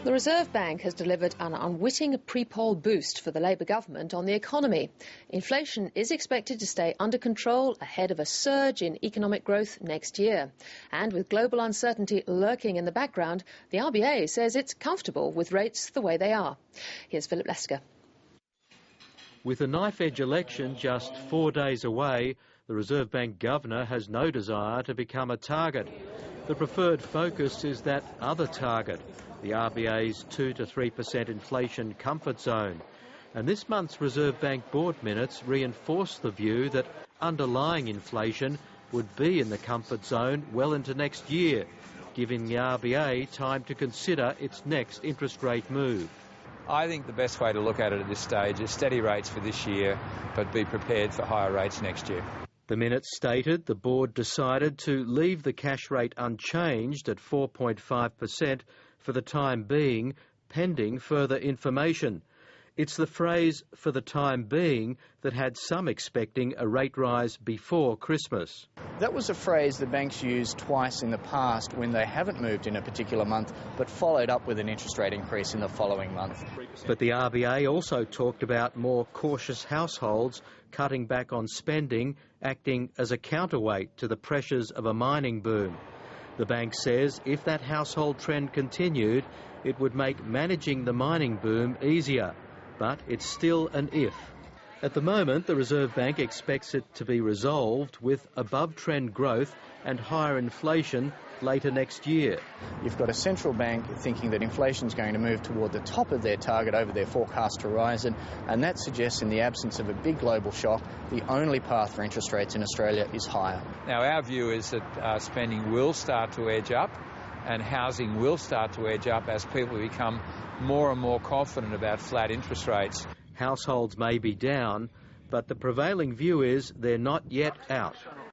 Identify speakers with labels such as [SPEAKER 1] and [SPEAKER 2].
[SPEAKER 1] The Reserve Bank has delivered an unwitting pre-poll boost for the Labour government on the economy. Inflation is expected to stay under control ahead of a surge in economic growth next year. And with global uncertainty lurking in the background, the RBA says it's comfortable with rates the way they are. Here's Philip Lesker.
[SPEAKER 2] With the knife-edge election just 4 days away, the Reserve Bank governor has no desire to become a target. The preferred focus is that other target, the RBA's 2 to 3% inflation comfort zone. And this month's Reserve Bank board minutes reinforce the view that underlying inflation would be in the comfort zone well into next year, giving the RBA time to consider its next interest rate move.
[SPEAKER 3] I think the best way to look at it at this stage is steady rates for this year, but be prepared for higher rates next year.
[SPEAKER 2] The minutes stated the board decided to leave the cash rate unchanged at 4.5% for the time being, pending further information. It's the phrase "for the time being" that had some expecting a rate rise before Christmas.
[SPEAKER 4] That was a phrase the banks used twice in the past when they haven't moved in a particular month, but followed up with an interest rate increase in the following month.
[SPEAKER 2] But the RBA also talked about more cautious households cutting back on spending, acting as a counterweight to the pressures of a mining boom. The bank says if that household trend continued, it would make managing the mining boom easier. But it's still an if. At the moment, the Reserve Bank expects it to be resolved with above-trend growth and higher inflation later next year.
[SPEAKER 4] You've got a central bank thinking that inflation's going to move toward the top of their target over their forecast horizon, and that suggests in the absence of a big global shock, the only path for interest rates in Australia is higher.
[SPEAKER 3] Now, our view is that spending will start to edge up and housing will start to edge up as people become more and more confident about flat interest rates.
[SPEAKER 2] Households may be down, but the prevailing view is they're not yet out.